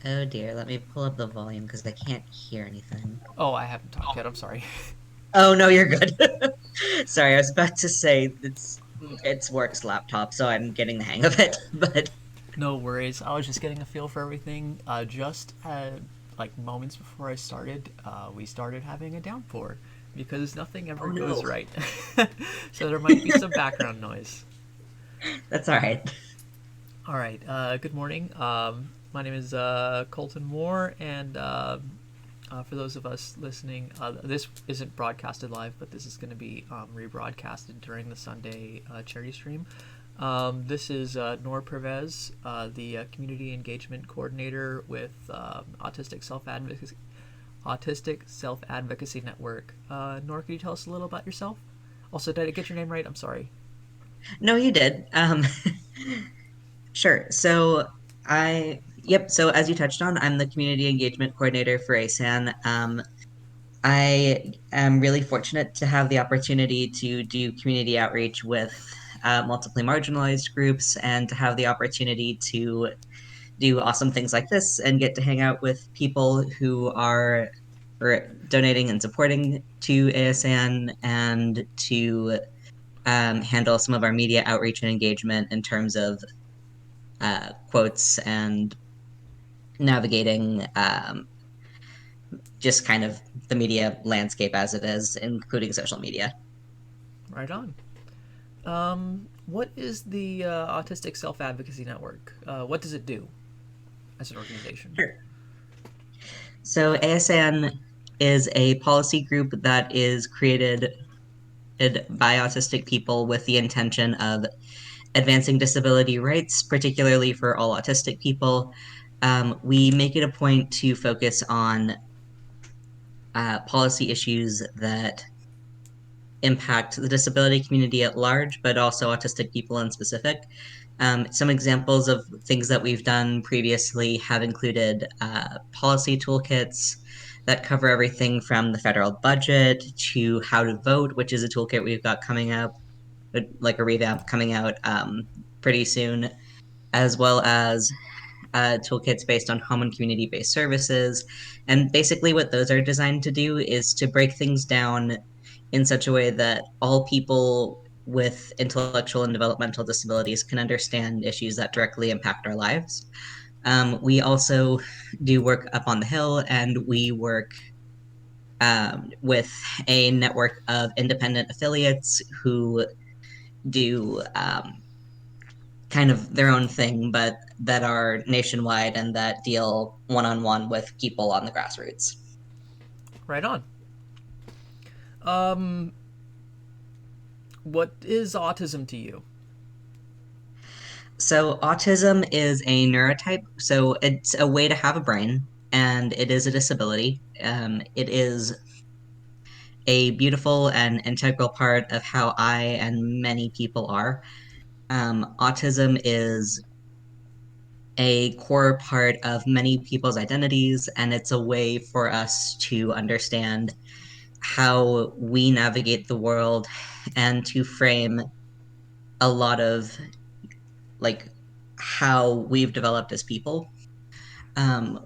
Oh dear, let me pull up the volume because I can't hear anything. Oh, I haven't talked yet. I'm sorry. Oh no, you're good. Sorry, I was about to say it's work's laptop, so I'm getting the hang of it. But No worries. I was just getting a feel for everything. Just like moments before I started, we started having a downpour because nothing ever oh goes no, right. So there might be some background noise. that's all right. All right. Good morning. My name is Colton Moore, and for those of us listening, this isn't broadcasted live, but this is going to be rebroadcasted during the Sunday charity stream. This is Noor Pervez, the Community Engagement Coordinator with Autistic Self-Advocacy Network. Noor, could you tell us a little about yourself? Also, did I get your name right? I'm sorry. No, you did. Sure. So as you touched on, I'm the community engagement coordinator for ASAN. I am really fortunate to have the opportunity to do community outreach with multiply marginalized groups and to have the opportunity to do awesome things like this and get to hang out with people who are donating and supporting to ASAN and to handle some of our media outreach and engagement in terms of quotes and navigating just kind of the media landscape as it is, including social media. Right on. What is the Autistic Self-Advocacy Network? What does it do as an organization? Sure. So ASAN is a policy group that is created by autistic people with the intention of advancing disability rights, particularly for all autistic people. We make it a point to focus on policy issues that impact the disability community at large, but also autistic people in specific. Some examples of things that we've done previously have included policy toolkits that cover everything from the federal budget to how to vote, which is a toolkit we've got coming up, like a revamp coming out pretty soon, as well as toolkits based on home and community based services. And basically, what those are designed to do is to break things down in such a way that all people with intellectual and developmental disabilities can understand issues that directly impact our lives. We also do work up on the Hill, and we work with a network of independent affiliates who do kind of their own thing, but that are nationwide and that deal one on one with people on the grassroots. Right on. Um, what is autism to you? So, autism is a neurotype. So, it's a way to have a brain, and it is a disability. It is a beautiful and integral part of how I and many people are. Autism is a core part of many people's identities, and it's a way for us to understand how we navigate the world and to frame a lot of like how we've developed as people.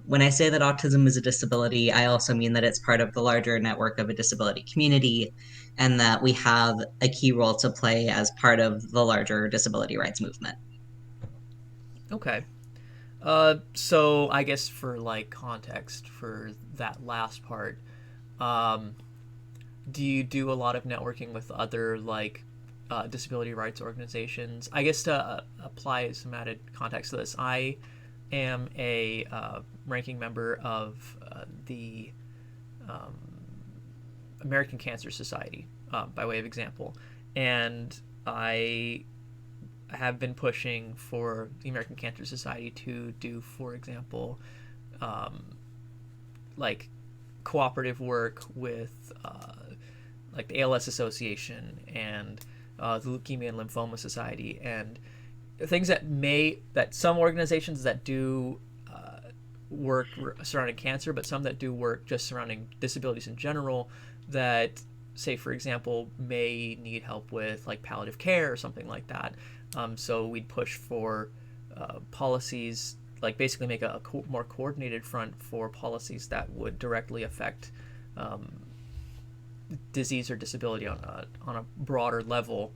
When I say that autism is a disability, I also mean that it's part of the larger network of a disability community and that we have a key role to play as part of the larger disability rights movement. Okay. So I guess for like context for that last part, um, do you do a lot of networking with other like disability rights organizations? I guess to apply some added context to this, I am a ranking member of the American Cancer Society, by way of example, and I have been pushing for the American Cancer Society to do, for example, um, like cooperative work with like the ALS Association and the Leukemia and Lymphoma Society, and things that some organizations that do work surrounding cancer, but some that do work just surrounding disabilities in general that say for example may need help with like palliative care or something like that. So we'd push for policies like basically make a more coordinated front for policies that would directly affect um, disease or disability on a broader level,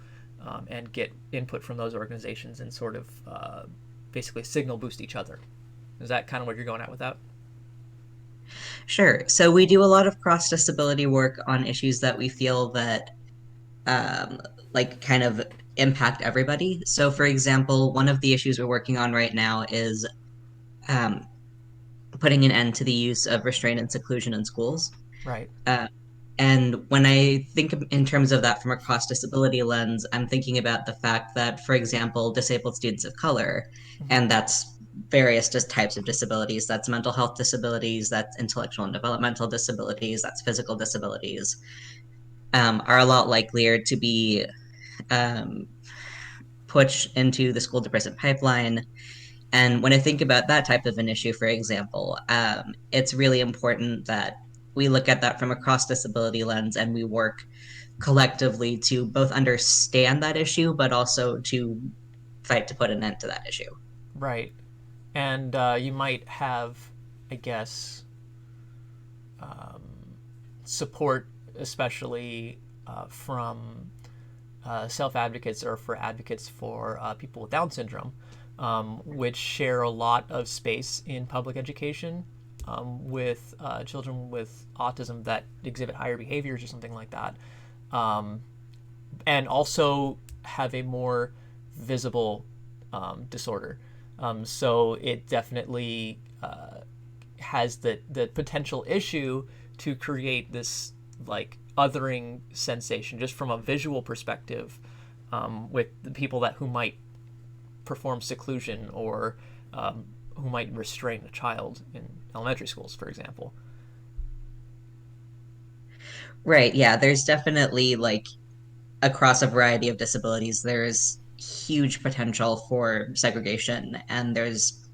and get input from those organizations and sort of basically signal boost each other. Is that kind of what you're going at with that? Sure. So we do a lot of cross disability work on issues that we feel that um, like kind of impact everybody. So, for example, one of the issues we're working on right now is um, putting an end to the use of restraint and seclusion in schools. Right. Uh, and when I think in terms of that from a cross disability lens, I'm thinking about the fact that, for example, disabled students of color, Mm-hmm. and that's various just types of disabilities, that's mental health disabilities, that's intellectual and developmental disabilities, that's physical disabilities, are a lot likelier to be um, pushed into the school to prison pipeline. And when I think about that type of an issue, for example, it's really important that we look at that from a cross disability lens and we work collectively to both understand that issue, but also to fight to put an end to that issue. Right. And you might have, I guess, support, especially from self advocates or for advocates for people with Down syndrome, which share a lot of space in public education with children with autism that exhibit higher behaviors or something like that, um, and also have a more visible disorder. So it definitely has the potential issue to create this like othering sensation just from a visual perspective, with the people that who might perform seclusion or who might restrain a child in elementary schools, for example. Right. Yeah. There's definitely like across a variety of disabilities, there's huge potential for segregation, and there's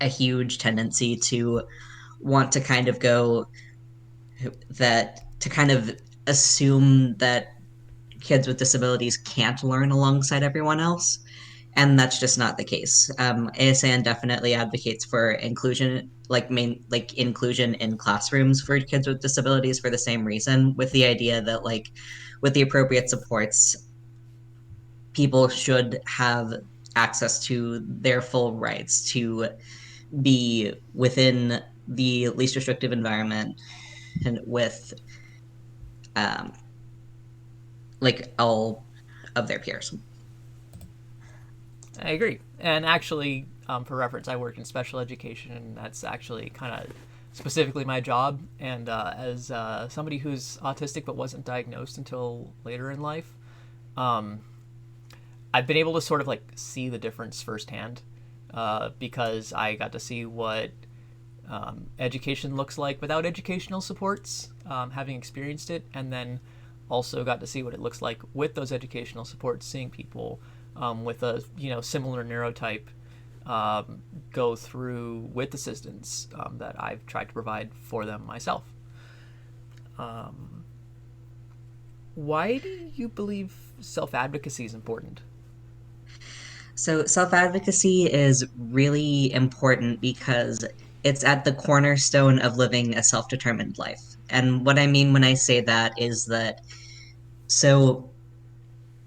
a huge tendency to want to kind of go that to kind of assume that kids with disabilities can't learn alongside everyone else. And that's just not the case. ASAN definitely advocates for inclusion, like inclusion in classrooms for kids with disabilities for the same reason, with the idea that like with the appropriate supports, people should have access to their full rights to be within the least restrictive environment and with um, like all of their peers. I agree. And actually, for reference, I work in special education, and that's actually kind of specifically my job. And as somebody who's autistic but wasn't diagnosed until later in life, um, I've been able to sort of like see the difference firsthand, because I got to see what education looks like without educational supports, having experienced it, and then also got to see what it looks like with those educational supports, seeing people with a similar neurotype go through with assistance that I've tried to provide for them myself. Um, why do you believe self advocacy is important? So, self advocacy is really important because it's at the cornerstone of living a self determined life. And what I mean when I say that is that, so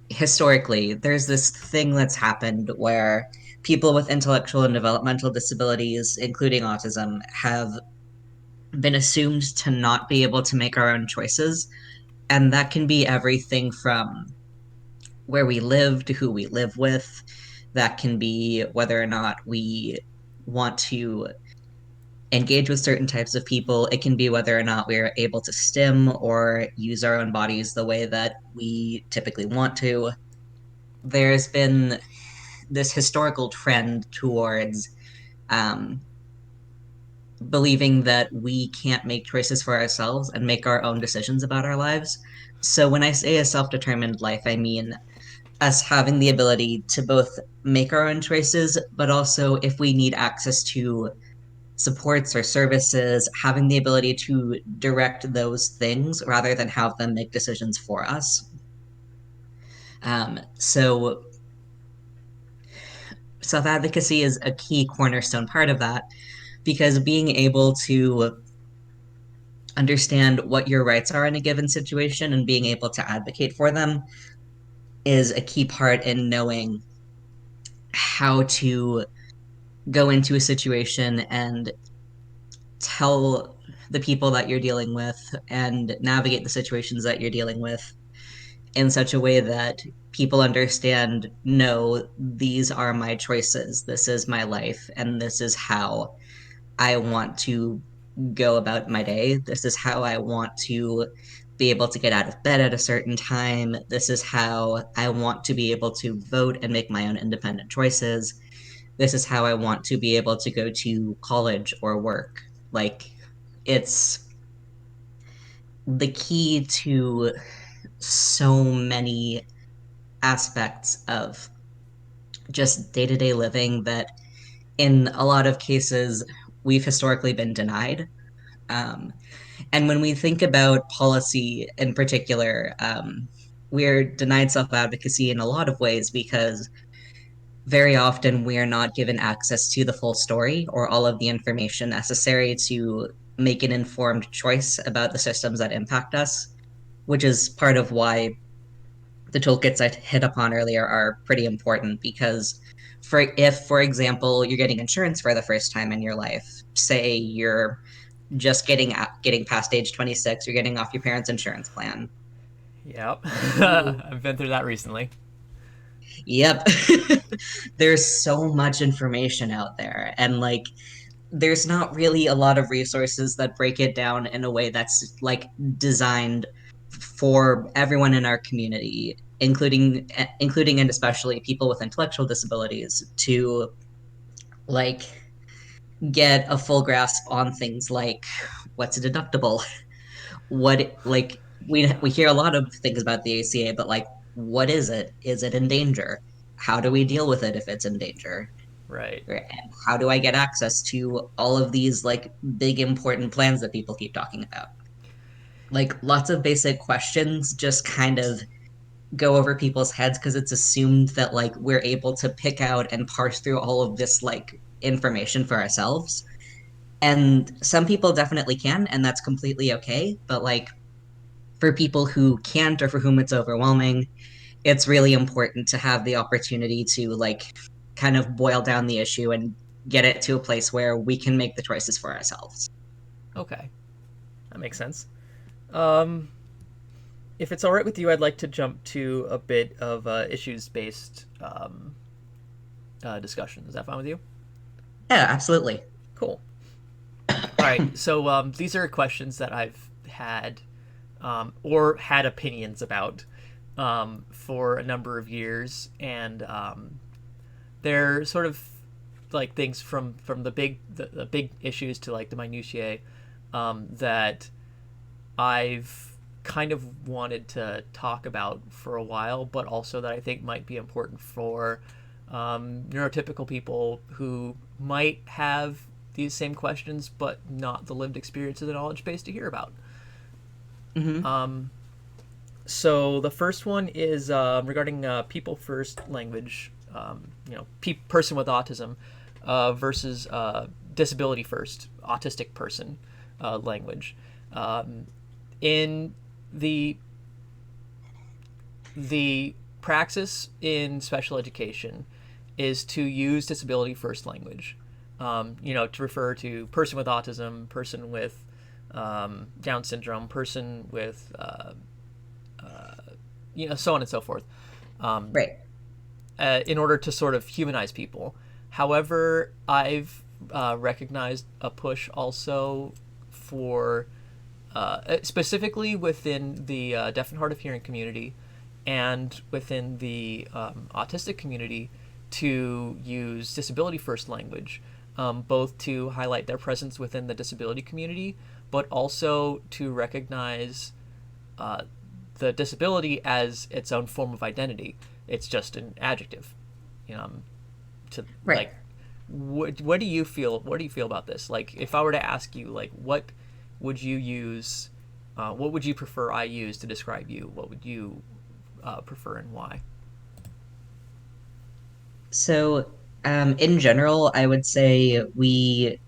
historically, there's this thing that's happened where people with intellectual and developmental disabilities, including autism, have been assumed to not be able to make our own choices. And that can be everything from where we live to who we live with. That can be whether or not we want to engage with certain types of people. It can be whether or not we're able to stim or use our own bodies the way that we typically want to. There's been this historical trend towards um, believing that we can't make choices for ourselves and make our own decisions about our lives. So when I say a self determined life, I mean us having the ability to both make our own choices, but also if we need access to supports or services, having the ability to direct those things rather than have them make decisions for us. So self advocacy is a key cornerstone part of that because being able to understand what your rights are in a given situation and being able to advocate for them is a key part in knowing how to go into a situation and tell the people that you're dealing with and navigate the situations that you're dealing with in such a way that people understand, no, these are my choices, this is my life, and this is how I want to go about my day. This is how I want to be able to get out of bed at a certain time. This is how I want to be able to vote and make my own independent choices. This is how I want to be able to go to college or work. Like, it's the key to so many aspects of just day to day living that in a lot of cases we've historically been denied. Um, and when we think about policy in particular, we're denied self advocacy in a lot of ways because very often we are not given access to the full story or all of the information necessary to make an informed choice about the systems that impact us, which is part of why the toolkits I hit upon earlier are pretty important because for example you're getting insurance for the first time in your life, say you're just getting past age 26, you're getting off your parents insurance plan. Yep. You I've been through that recently. Yep. There's so much information out there and like there's not really a lot of resources that break it down in a way that's like designed for everyone in our community, including and especially people with intellectual disabilities to like get a full grasp on things like what's a deductible, like we Yeah. hear a lot of things about the ACA, but like what is it? Is it in danger? How do we deal with it if it's in danger? Right. And how do I get access to all of these like big important plans that people keep talking about? Like lots of basic questions just kind of go over people's heads because it's assumed that like we're able to pick out and parse through all of this like information for ourselves. And some people definitely can, and that's completely okay. But like for people who can't or for whom it's overwhelming, it's really important to have the opportunity to like kind of boil down the issue and get it to a place where we can make the choices for ourselves. Okay. That makes sense. Um, if it's all right with you, I'd like to jump to a bit of issues-based discussion. Is that fine with you? Yeah, absolutely. Cool. All right. So these are questions that I've had or had opinions about for a number of years, and they're sort of like things from the big issues to like the minutiae that I've kind of wanted to talk about for a while, but also that I think might be important for neurotypical people who might have these same questions, but not the lived experience of the knowledge base to hear about. Hmm. So the first one is regarding people first language, person with autism versus disability first, autistic person language. In the the praxis in special education is to use disability first language. To refer to person with autism, person with Down syndrome, person with so on and so forth, Right. in order to sort of humanize people. However, I've recognized a push also for specifically within the deaf and hard of hearing community and within the autistic community to use disability first language, both to highlight their presence within the disability community, but also to recognize the disability as its own form of identity. It's just an adjective. To Right. like, what do you feel? What do you feel about this? Like, if I were to ask you, like, what would you use? What would you prefer I use to describe you? What would you prefer and why? So In general, I would say we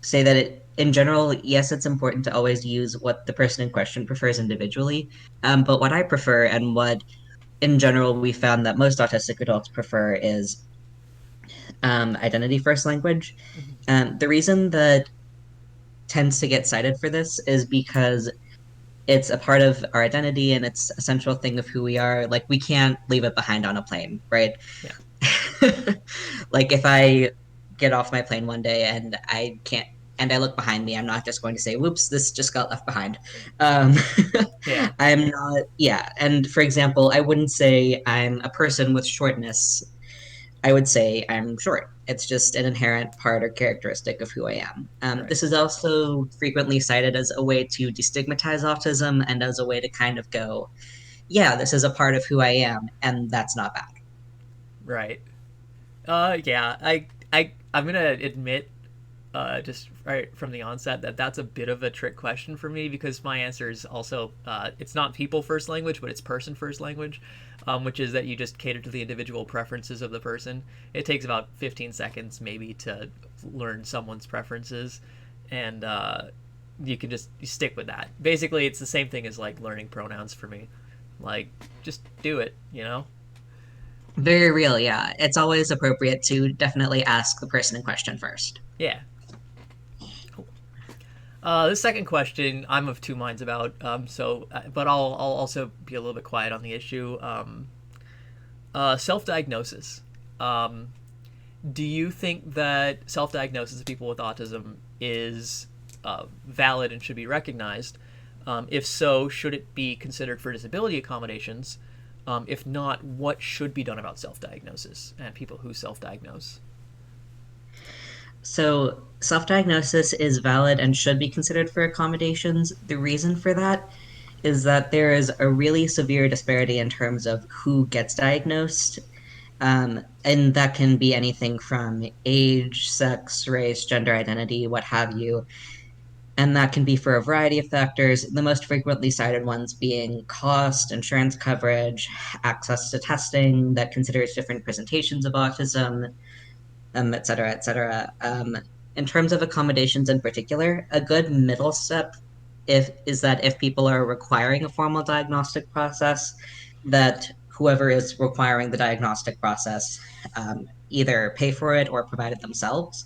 say that in general, yes, it's important to always use what the person in question prefers individually. But what I prefer and what in general we found that most autistic adults prefer is identity first language. Mm-hmm. The reason that tends to get cited for this is because it's a part of our identity and it's a central thing of who we are. Like we can't leave it behind on a plane, right? Yeah. Like if I get off my plane one day and I can't and I look behind me, I'm not just going to say, whoops, this just got left behind. Um, Yeah. I'm not, yeah. And for example, I wouldn't say I'm a person with shortness. I would say I'm short. It's just an inherent part or characteristic of who I am. Right. This is also frequently cited as a way to destigmatize autism and as a way to kind of go, yeah, this is a part of who I am, and that's not bad. Right. Yeah. I'm gonna admit, just right from the onset, that that's a bit of a trick question for me because my answer is also it's not people first language, but it's person first language, which is that you just cater to the individual preferences of the person. It takes about 15 seconds maybe to learn someone's preferences, and you can just you stick with that. Basically, it's the same thing as like learning pronouns for me. Like, just do it, you know? Very real, yeah. It's always appropriate to definitely ask the person in question first. Yeah. The second question, I'm of two minds about. But I'll also be a little bit quiet on the issue. Self-diagnosis. Um, do you think that self-diagnosis of people with autism is valid and should be recognized? If so, should it be considered for disability accommodations? If not, what should be done about self-diagnosis and people who self-diagnose? So, self diagnosis is valid and should be considered for accommodations. The reason for that is that there is a really severe disparity in terms of who gets diagnosed. And that can be anything from age, sex, race, gender identity, what have you. And that can be for a variety of factors, the most frequently cited ones being cost, insurance coverage, access to testing that considers different presentations of autism, et cetera, et cetera. In terms of accommodations in particular, a good middle step if is that if people are requiring a formal diagnostic process, that whoever is requiring the diagnostic process either pay for it or provide it themselves.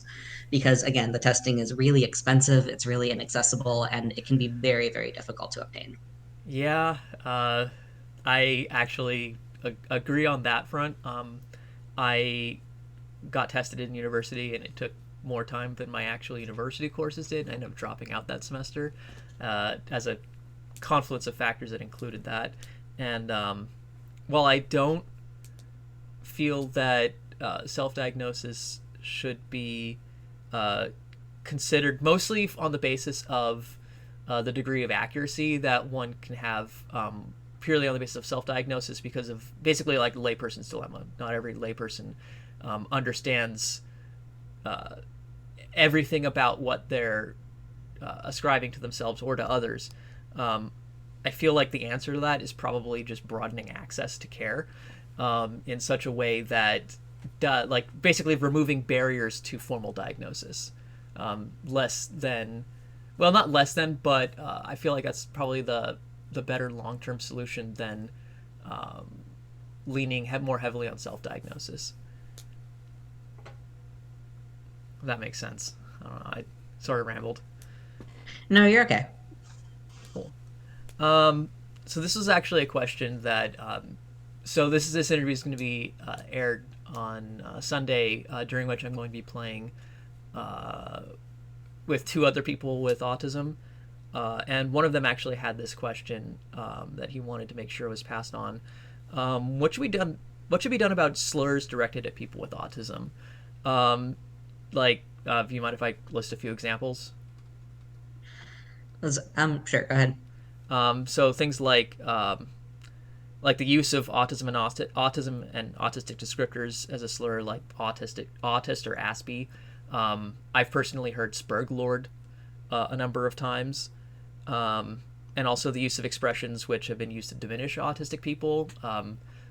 Because again, the testing is really expensive, it's really inaccessible, and it can be very, very difficult to obtain. Yeah, I actually agree on that front. I got tested in university, and it took more time than my actual university courses did. I ended up dropping out that semester as a confluence of factors that included that. And while I don't feel that self-diagnosis should be uh, considered mostly on the basis of the degree of accuracy that one can have purely on the basis of self-diagnosis because of basically like the layperson's dilemma. Not every layperson understands uh, everything about what they're ascribing to themselves or to others. Um, I feel like the answer to that is probably just broadening access to care in such a way that, like, basically removing barriers to formal diagnosis. Less than, well, not less than, but I feel like that's probably the better long term solution than um, leaning more heavily on self diagnosis. If that makes sense. I don't know. I sort of rambled. No, you're okay. Cool. Um, so this was actually a question that. So this interview is going to be aired on Sunday, during which I'm going to be playing uh, with two other people with autism, and one of them actually had this question that he wanted to make sure was passed on. What should be done? What should be done about slurs directed at people with autism? Um, do you mind if I list a few examples? Sure, go ahead. So things like the use of autism and autistic descriptors as a slur, like autist or aspie. I've personally heard Spurglord a number of times, and also the use of expressions which have been used to diminish autistic people.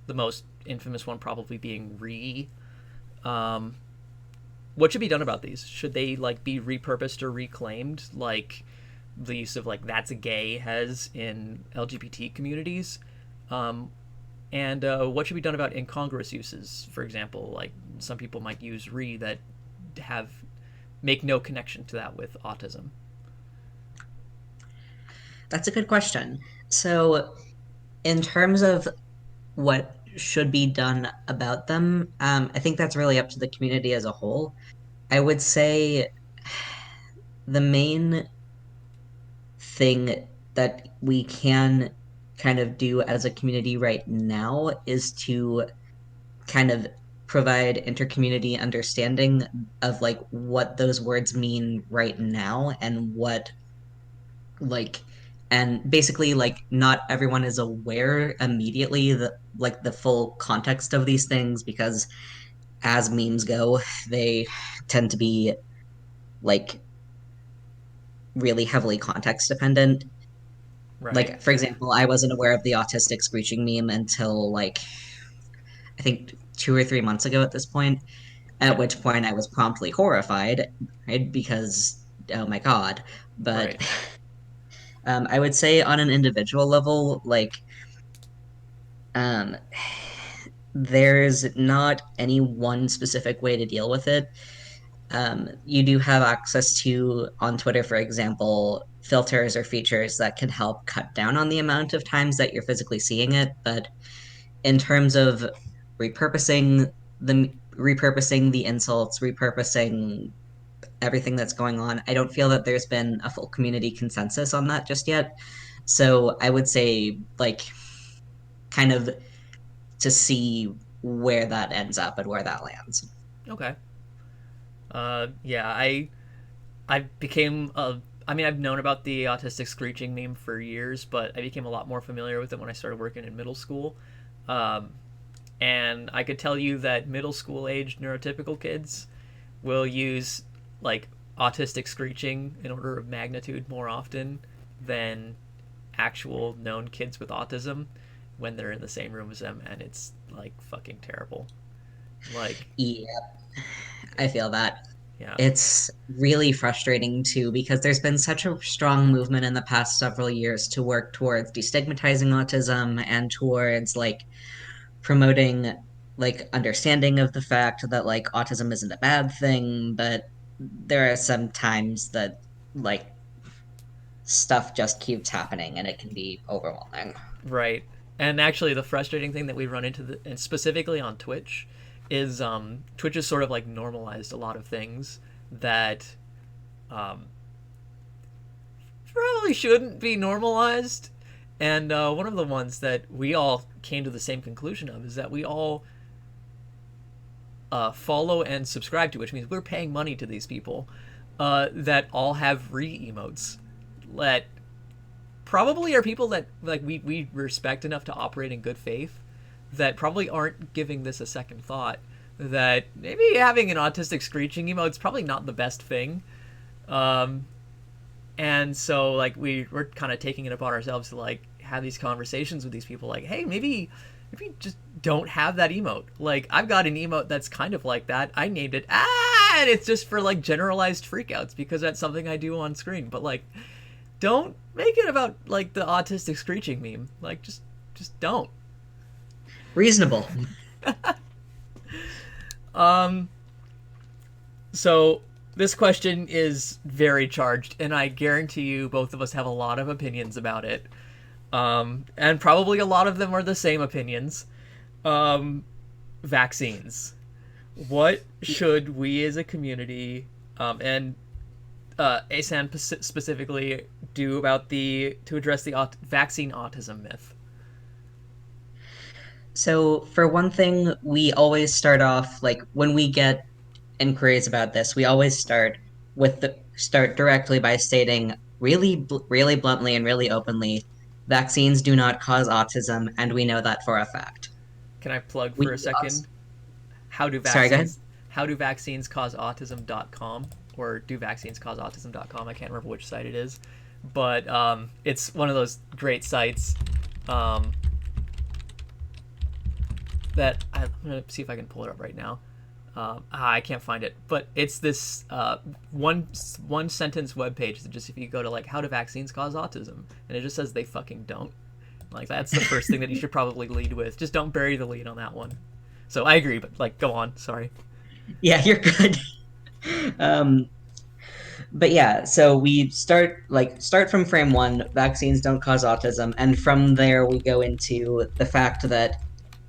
The most infamous one probably being re. Um, what should be done about these? Should they like be repurposed or reclaimed, like the use of like "that's a gay" has in LGBT communities? Um, and what should be done about incongruous uses? For example, like some people might use "re" that have make no connection to that with autism. That's a good question. So, in terms of what should be done about them, I think that's really up to the community as a whole. I would say the main thing that we can kind of do as a community right now is to kind of provide intercommunity understanding of like what those words mean right now and what like and basically like not everyone is aware immediately the full context of these things because as memes go, they tend to be like really heavily context dependent. Right. Like, for example, I wasn't aware of the autistic screeching meme until like I think 2 or 3 months ago at this point, at Okay. which point I was promptly horrified, right? Because oh my God. But Right. I would say on an individual level, like um there's not any one specific way to deal with it. You do have access to, on Twitter, for example, filters or features that can help cut down on the amount of times that you're physically seeing it. But in terms of repurposing repurposing the insults, repurposing everything that's going on, I don't feel that there's been a full community consensus on that just yet. So I would say like kind of to see where that ends up and where that lands. Okay. Yeah, I became a. I mean, I've known about the autistic screeching meme for years, but I became a lot more familiar with it when I started working in middle school. Um, and I could tell you that middle school aged neurotypical kids will use like autistic screeching in order of magnitude more often than actual known kids with autism when they're in the same room as them, and it's like fucking terrible. Like, Yeah, I feel that. yeah, It's really frustrating too because there's been such a strong movement in the past several years to work towards destigmatizing autism and towards like promoting like understanding of the fact that like autism isn't a bad thing, but there are some times that like stuff just keeps happening and it can be overwhelming. right. And actually, the frustrating thing that we run into, and specifically on Twitch, is Twitch has sort of like normalized a lot of things that um, probably shouldn't be normalized. And one of the ones that we all came to the same conclusion of is that we all follow and subscribe to, which means we're paying money to these people that all have re emotes that probably are people that like we respect enough to operate in good faith that probably aren't giving this a second thought that maybe having an autistic screeching emote is probably not the best thing. Um, and so like we're kind of taking it upon ourselves to like have these conversations with these people like, hey, maybe just don't have that emote. Like I've got an emote that's kind of like that. I named it and it's just for like generalized freakouts because that's something I do on screen. But like don't make it about like the autistic screeching meme. Like just don't. Reasonable. Um so this question is very charged and I guarantee you both of us have a lot of opinions about it. And probably a lot of them are the same opinions. Um Vaccines. What should we as a community and ASAN specifically do about the to address the vaccine autism myth? So, for one thing, we always start off like when we get inquiries about this, we always start directly by stating really bluntly and really openly, vaccines do not cause autism, and we know that for a fact. Can I plug for a We second? How do Sorry, go ahead. vaccines how do vaccines cause autism.com or do vaccines cause autism.com? I can't remember which site it is, but it's one of those great sites um, that I'm gonna see if I can pull it up right now. I can't find it, but it's this one sentence web page that just, if you go to like how do vaccines cause autism, and it just says they fucking don't. Like, that's the first thing that you should probably lead with. Just don't bury the lead on that one. So I agree, but like, go on. Sorry. Yeah, you're good. Um, but yeah, so we start from frame one, vaccines don't cause autism, and from there we go into the fact that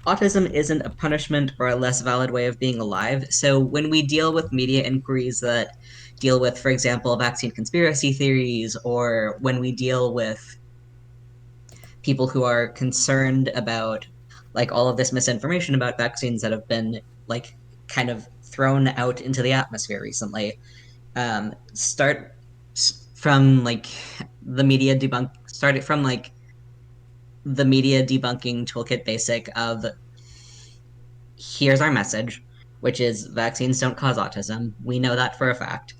autism isn't a punishment or a less valid way of being alive. So when we deal with media inquiries that deal with, for example, vaccine conspiracy theories, or when we deal with people who are concerned about like all of this misinformation about vaccines that have been like kind of thrown out into the atmosphere recently, start from like start it from like the media debunking toolkit basic of here's our message, which is vaccines don't cause autism. We know that for a fact.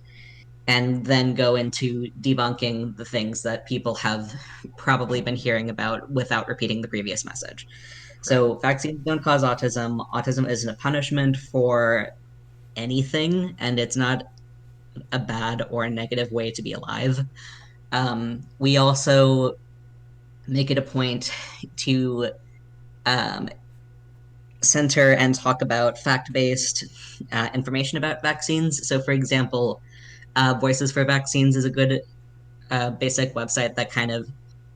And then go into debunking the things that people have probably been hearing about without repeating the previous message. Right. So, vaccines don't cause autism. Autism isn't a punishment for anything, and it's not a bad or a negative way to be alive. We also make it a point to um, center and talk about fact-based information about vaccines. So, for example, Voices for Vaccines is a good basic website that kind of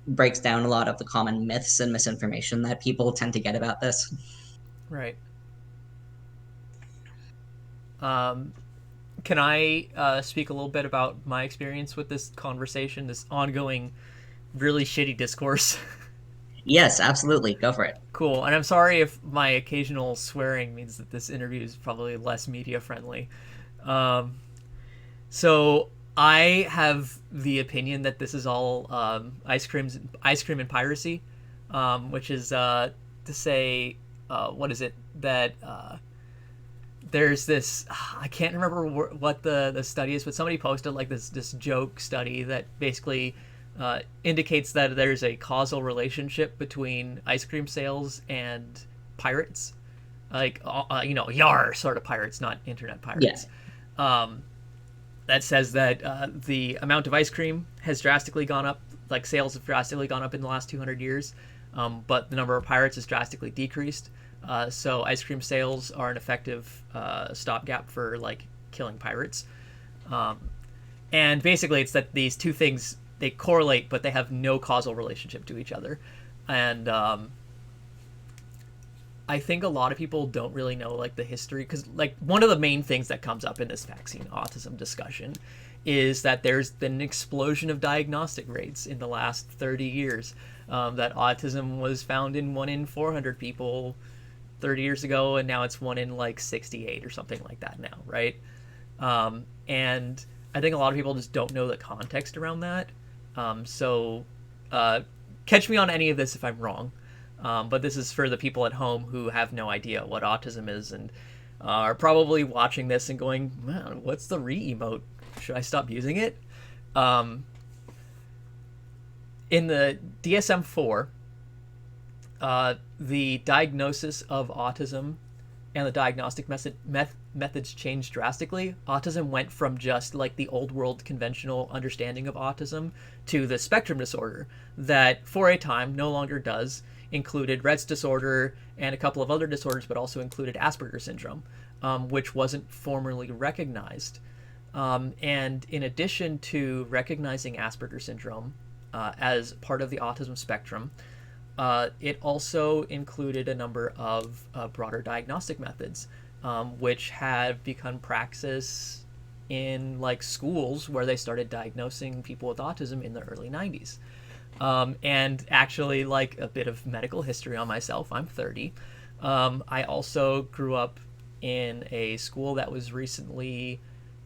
breaks down a lot of the common myths and misinformation that people tend to get about this. Right. Um, can I speak a little bit about my experience with this conversation, this ongoing, really shitty discourse? Yes, absolutely. Go for it. Cool. And I'm sorry if my occasional swearing means that this interview is probably less media friendly. Um, so I have the opinion that this is all ice cream and piracy, which is to say, what is it that there's this, I can't remember what the study is, but somebody posted like this joke study that basically indicates that there's a causal relationship between ice cream sales and pirates, like yar sort of pirates, not internet Yeah. pirates. um, that says that the amount of ice cream has drastically gone up, like sales have drastically gone up in the last 200 years, but the number of pirates has drastically decreased. So ice cream sales are an effective stopgap for like killing pirates. Um, and basically, it's that these two things, they correlate, but they have no causal relationship to each other. And I think a lot of people don't really know like the history, because like one of the main things that comes up in this vaccine autism discussion is that there's been an explosion of diagnostic rates in the last 30 years. That autism was found in 1 in 400 people 30 years ago, and now it's 1 in like 68 or something like that now, right? And I think a lot of people just don't know the context around that. So catch me on any of this if I'm wrong. But this is for the people at home who have no idea what autism is and are probably watching this and going, man, what's the re-emote? Should I stop using it? Um, in the DSM-4, the diagnosis of autism and the diagnostic methods changed drastically. Autism went from just like the old world conventional understanding of autism to the spectrum disorder that for a time no longer does, included Rett's disorder and a couple of other disorders, but also included Asperger's syndrome, which wasn't formally recognized. And in addition to recognizing Asperger's syndrome as part of the autism spectrum, it also included a number of broader diagnostic methods, which have become praxis in like schools where they started diagnosing people with autism in the early 90s. And actually, like a bit of medical history on myself, I'm 30. I also grew up in a school that was recently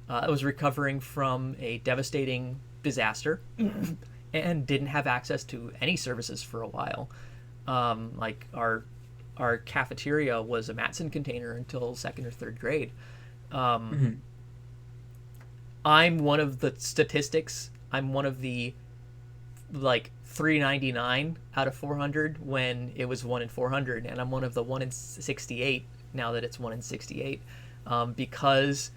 was recovering from a devastating disaster and didn't have access to any services for a while. Like our cafeteria was a Matson container until second or third grade. Mhm. I'm one of the statistics. I'm one of the like 399 out of 400 when it was 1 in 400, and I'm one of the 1 in 68 now that it's 1 in 68. because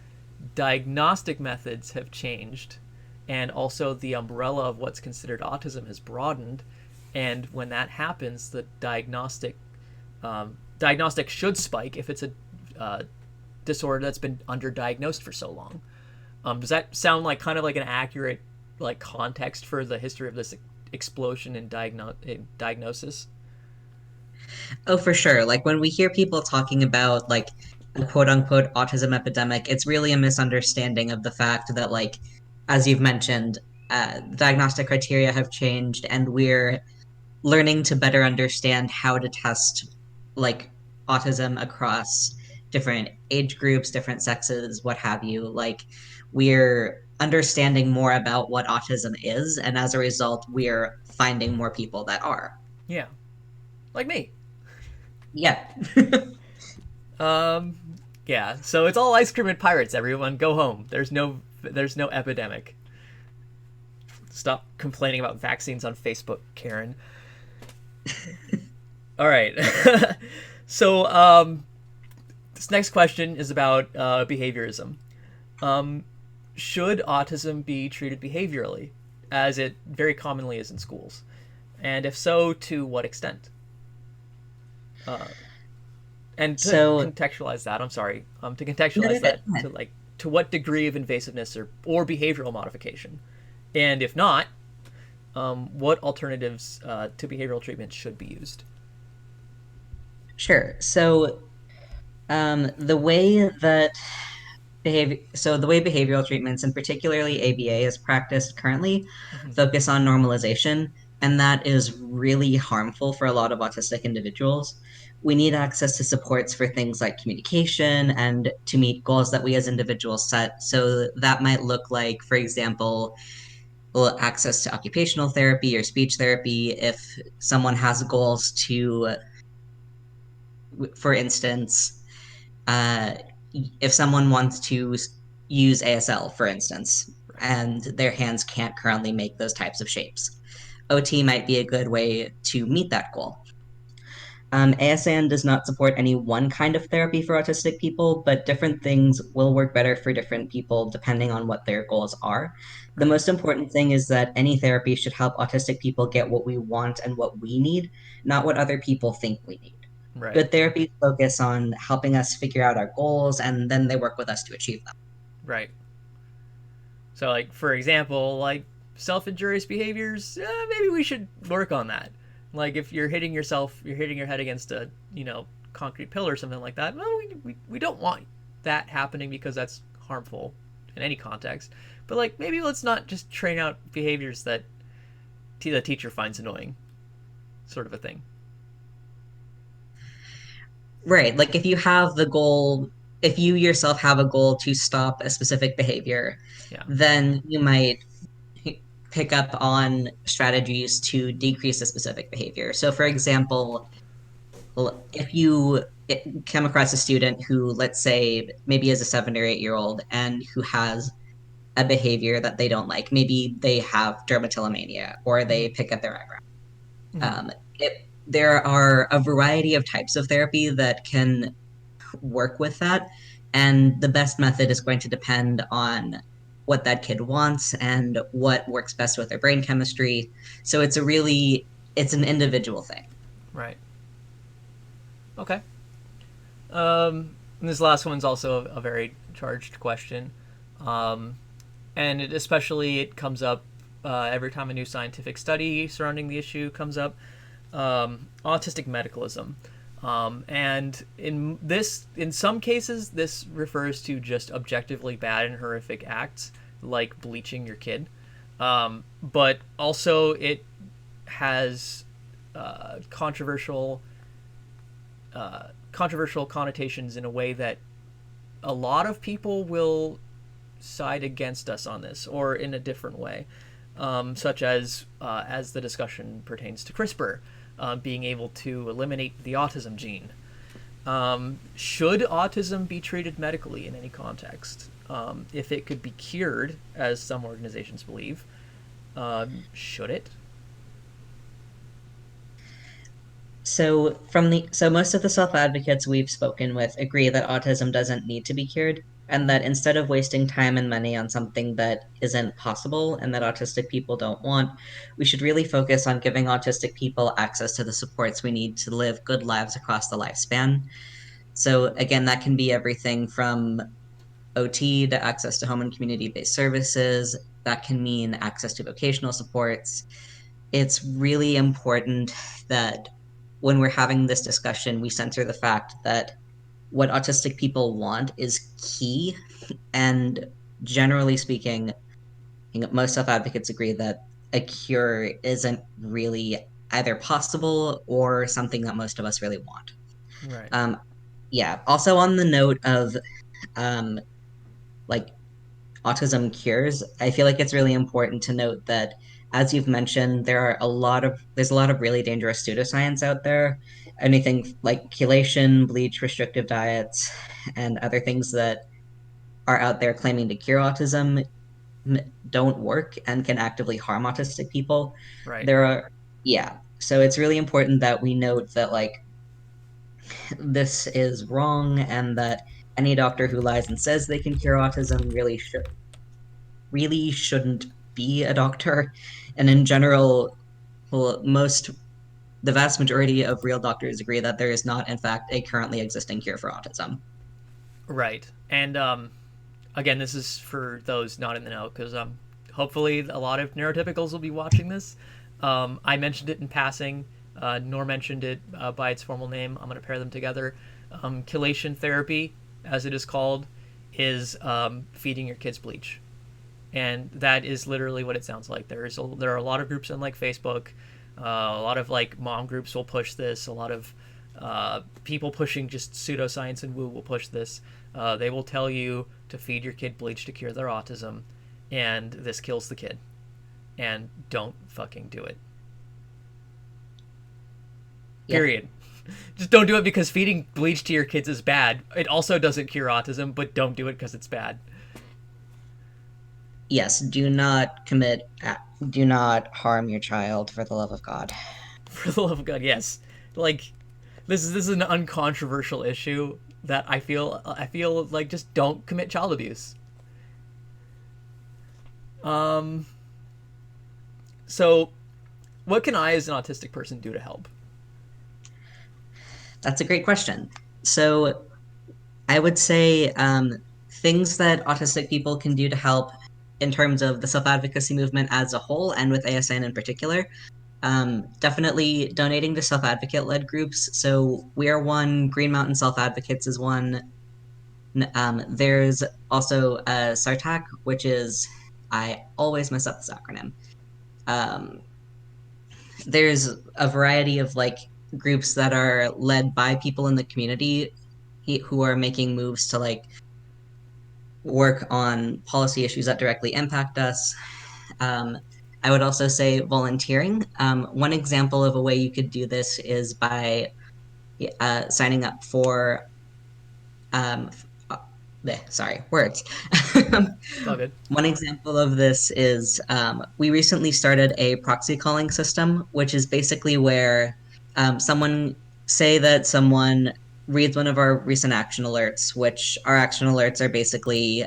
diagnostic methods have changed, and also the umbrella of what's considered autism has broadened. And when that happens, the diagnostic should spike if it's a disorder that's been underdiagnosed for so long. Does that sound like kind of like an accurate like context for the history of this explosion in diagnosis? Oh, for sure. Like when we hear people talking about like the quote unquote autism epidemic, it's really a misunderstanding of the fact that, like, as you've mentioned, diagnostic criteria have changed and we're learning to better understand how to test like autism across different age groups, different sexes, what have you. Like we're understanding more about what autism is, and as a result, we're finding more people that are. Yeah, like me. Yeah. Um, yeah. So it's all ice cream and pirates. Everyone, go home. There's no epidemic. Stop complaining about vaccines on Facebook, Karen. All right. So this next question is about behaviorism. Um, should autism be treated behaviorally, as it very commonly is in schools? And if so, to what extent? Uh, and to So, contextualize that, I'm sorry, to no, contextualize no, no, that go ahead. to like to what degree of invasiveness or behavioral modification, and if not, what alternatives to behavioral treatment should be used? Sure. So, the way that the way behavioral treatments, and particularly ABA, is practiced currently, Mm-hmm. focus on normalization, and that is really harmful for a lot of autistic individuals. We need access to supports for things like communication and to meet goals that we as individuals set. So that might look like, for example, well, access to occupational therapy or speech therapy. If someone has goals to, for instance, uh, if someone wants to use ASL, for instance, Right. and their hands can't currently make those types of shapes, OT might be a good way to meet that goal. ASAN does not support any one kind of therapy for autistic people, but different things will work better for different people depending on what their goals are. The Right. most important thing is that any therapy should help autistic people get what we want and what we need, not what other people think we need. Right. Good therapies focus on helping us figure out our goals, and then they work with us to achieve them. Right. So, like for example, like self-injurious behaviors, maybe we should work on that. Like if you're hitting yourself, you're hitting your head against a concrete pillar or something like that. Well, we don't want that happening because that's harmful in any context. But like maybe let's not just train out behaviors that the teacher finds annoying, sort of a thing. Right. Like if you yourself have a goal to stop a specific behavior, Yeah. then you might pick up on strategies to decrease a specific behavior. So, for Right. example, if you come across a student who, let's say, maybe is a 7 or 8 year old and who has a behavior that they don't like, maybe they have dermatillomania or Mm-hmm. they pick at their eyebrow. Mm-hmm. Um, there are a variety of types of therapy that can work with that. And the best method is going to depend on what that kid wants and what works best with their brain chemistry. So it's an individual thing. Right. Okay. And this last one's also a very charged question. Um, and it comes up every time a new scientific study surrounding the issue comes up. Autistic medicalism, and in some cases, this refers to just objectively bad and horrific acts like bleaching your kid, but also it has controversial controversial connotations in a way that a lot of people will side against us on this, or in a different way, such as the discussion pertains to CRISPR being able to eliminate the autism gene. Should autism be treated medically in any context? If it could be cured, as some organizations believe, should it? So most of the self-advocates we've spoken with agree that autism doesn't need to be cured, and Mm-hmm. that instead of wasting time and money on something that isn't possible and that autistic people don't want, we should really focus on giving autistic people access to the supports we need to live good lives across the lifespan. So again, that can be everything from OT to access to home and community-based services. That can mean access to vocational supports. It's really important that when we're having this discussion, we center the fact that what autistic people want is key. And generally speaking, most self advocates agree that a cure isn't really either possible or something that most of us really want. Right. Um, yeah. Also, on the note of um, like autism cures, I feel like it's really important to note that, as you've mentioned, there's a lot of really dangerous pseudoscience out there. Anything like chelation, bleach, restrictive diets, and other things that are out there claiming to cure autism don't work and can actively harm autistic people. Right. There are, yeah. So it's really important that we note that this is wrong and that any doctor who lies and says they can cure autism really shouldn't be a doctor. And in general, well, the vast majority of real doctors agree that there is not, in fact, a currently existing cure for autism. Right. And again, this is for those not in the know because hopefully a lot of neurotypicals will be watching this. I mentioned it in passing. Noor mentioned it by its formal name. I'm going to pair them together. Chelation therapy, as it is called, is feeding your kids bleach, and that is literally what it sounds like. There are a lot of groups on like Facebook, a lot of like mom groups will push this. A lot of people pushing just pseudoscience and woo will push this. They will tell you to feed your kid bleach to cure their autism, and this kills the kid. And don't fucking do it. Yeah. Period. Just don't do it because feeding bleach to your kids is bad. It also doesn't cure autism, but don't do it because it's bad. Yes, do not harm your child for the love of God. For the love of God, yes. Like this is an uncontroversial issue that I feel like just don't commit child abuse. Um, so what can I as an autistic person do to help? That's a great question. So I would say things that autistic people can do to help in terms of the self-advocacy movement as a whole and with ASAN in particular. Definitely donating to self-advocate led groups. So we are one, Green Mountain Self-Advocates is one. There's also SARTAC, which is, I always mess up this acronym. Um, there's a variety of groups that are led by people in the community who are making moves to work on policy issues that directly impact us. Um, I would also say volunteering. One example of a way you could do this is by signing up for um, uh, sorry, words. It's all good. One example of this is we recently started a proxy calling system, which is basically where say that someone reads one of our recent action alerts, which our action alerts are basically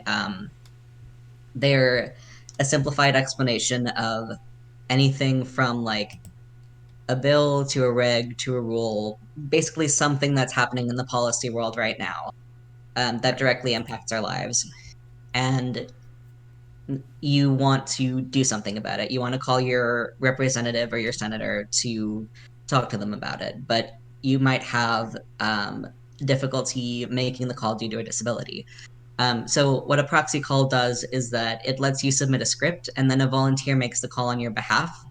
they're a simplified explanation of anything from a bill to a reg to a rule, basically something that's happening in the policy world right now that Right. directly impacts our lives. And you want to do something about it. You want to call your representative or your senator to talk to them about it, but you might have difficulty making the call due to a disability. So what a proxy call does is that it lets you submit a script and then a volunteer makes the call on your behalf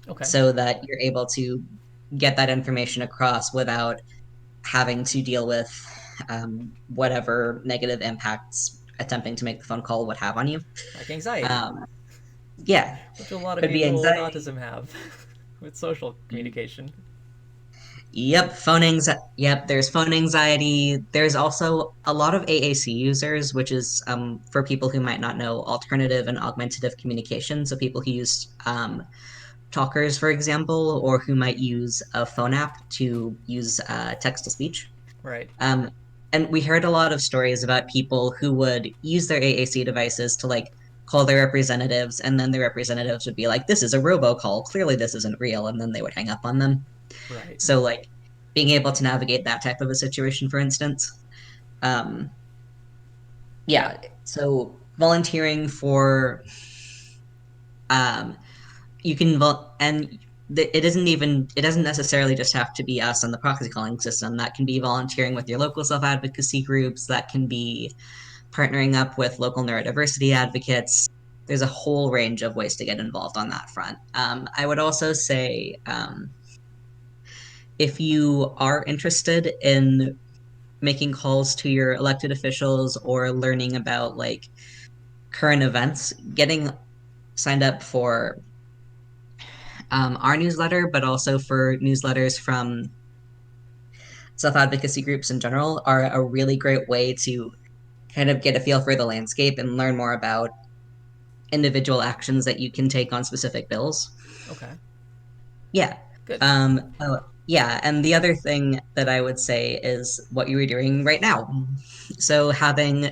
Okay. so that you're able to get that information across without having to deal with whatever negative impacts attempting to make the phone call would have on you. Like anxiety, Um, yeah, which a lot of could be people with anxiety. autism have with social communication. Yep, there's phone anxiety. There's also a lot of AAC users, which is for people who might not know alternative and augmentative communication. So people who use talkers, for example, or who might use a phone app to use text to speech. Right. Um, and we heard a lot of stories about people who would use their AAC devices to like call their representatives, and then the representatives would be like, "This is a robocall. Clearly, this isn't real," and then they would hang up on them. Right. So, like, being able to navigate that type of a situation, for instance. Um, Yeah. yeah. So, volunteering for um, you can and it doesn't necessarily just have to be us on the proxy calling system. That can be volunteering with your local self-advocacy groups. That can be partnering up with local neurodiversity advocates. There's a whole range of ways to get involved on that front. I would also say if you are interested in making calls to your elected officials or learning about like current events, getting signed up for our newsletter, but also for newsletters from self advocacy groups in general, are a really great way to kind of get a feel for the landscape and learn more about individual actions that you can take on specific bills. Okay. Yeah. Good. Yeah. And the other thing that I would say is what you were doing right now. So having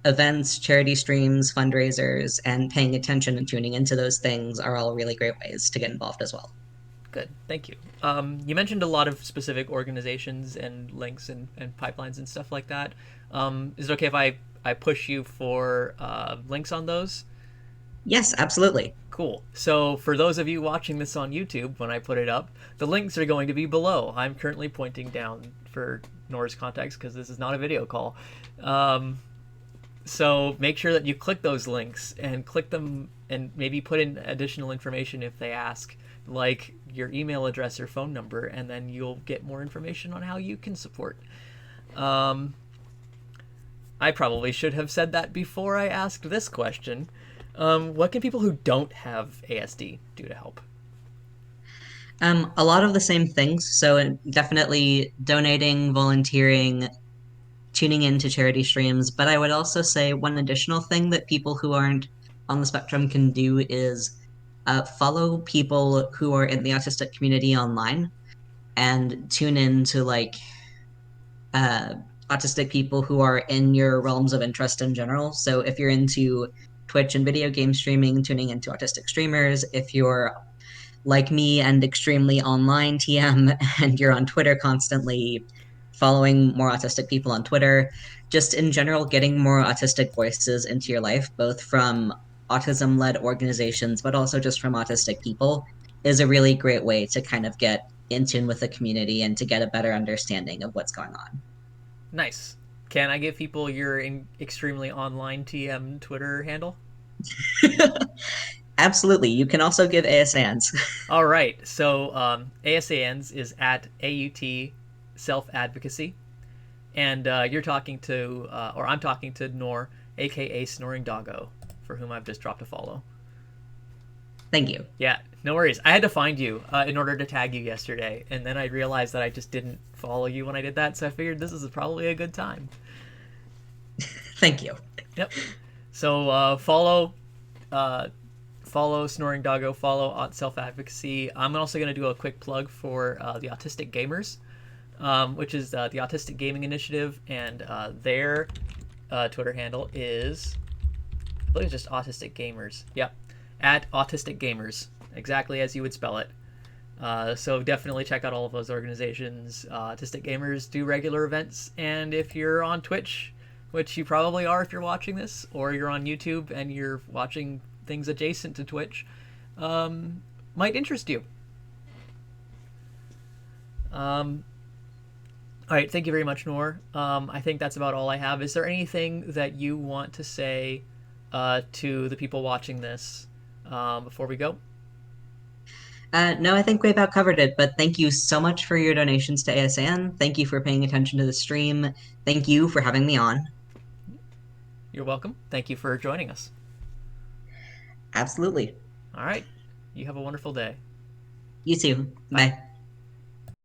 events, charity streams, fundraisers, and paying attention and tuning into those things are all really great ways to get involved as well. Good. Thank you. You mentioned a lot of specific organizations and links and pipelines and stuff like that. Is it okay if I push you for links on those? Yes, absolutely. Cool. So, for those of you watching this on YouTube, when I put it up, the links are going to be below. I'm currently pointing down for Nora's context because this is not a video call. Um, so, make sure that you click those links and click them and maybe put in additional information if they ask, like your email address or phone number, and then you'll get more information on how you can support. Um, I probably should have said that before I asked this question. What can people who don't have ASD do to help? A lot of the same things. So definitely donating, volunteering, tuning into charity streams. But I would also say one additional thing that people who aren't on the spectrum can do is follow people who are in the autistic community online and tune in to like uh, autistic people who are in your realms of interest in general. So if you're into Twitch and video game streaming, tuning into autistic streamers. If you're like me and extremely online TM and you're on Twitter constantly, following more autistic people on Twitter, just in general, getting more autistic voices into your life, both from autism led organizations, but also just from autistic people, is a really great way to kind of get in tune with the community and to get a better understanding of what's going on. Nice. Can I give people your extremely online TM Twitter handle? Absolutely. You can also give ASANs. All right. So ASANs is at AUT Self Advocacy, and you're talking to, or I'm talking to Noor, aka Snoring Doggo, for whom I've just dropped a follow. Thank you. Yeah, no worries. I had to find you in order to tag you yesterday, and then I realized that I just didn't follow you when I did that, so I figured this is probably a good time. Thank you. Yep. So uh, follow Snoring Doggo, follow Self Advocacy. I'm also going to do a quick plug for the Autistic Gamers, which is the Autistic Gaming Initiative, and their Twitter handle is, I believe it's just Autistic Gamers. Yep, at Autistic Gamers, exactly as you would spell it. So definitely check out all of those organizations. Autistic Gamers do regular events, and if you're on Twitch, which you probably are if you're watching this, or you're on YouTube and you're watching things adjacent to Twitch, might interest you. All right, thank you very much, Noor. I think that's about all I have. Is there anything that you want to say to the people watching this before we go? No, I think we about covered it, but thank you so much for your donations to ASN. Thank you for paying attention to the stream. Thank you for having me on. You're welcome. Thank you for joining us. Absolutely. All right. You have a wonderful day. You too. Bye. Bye.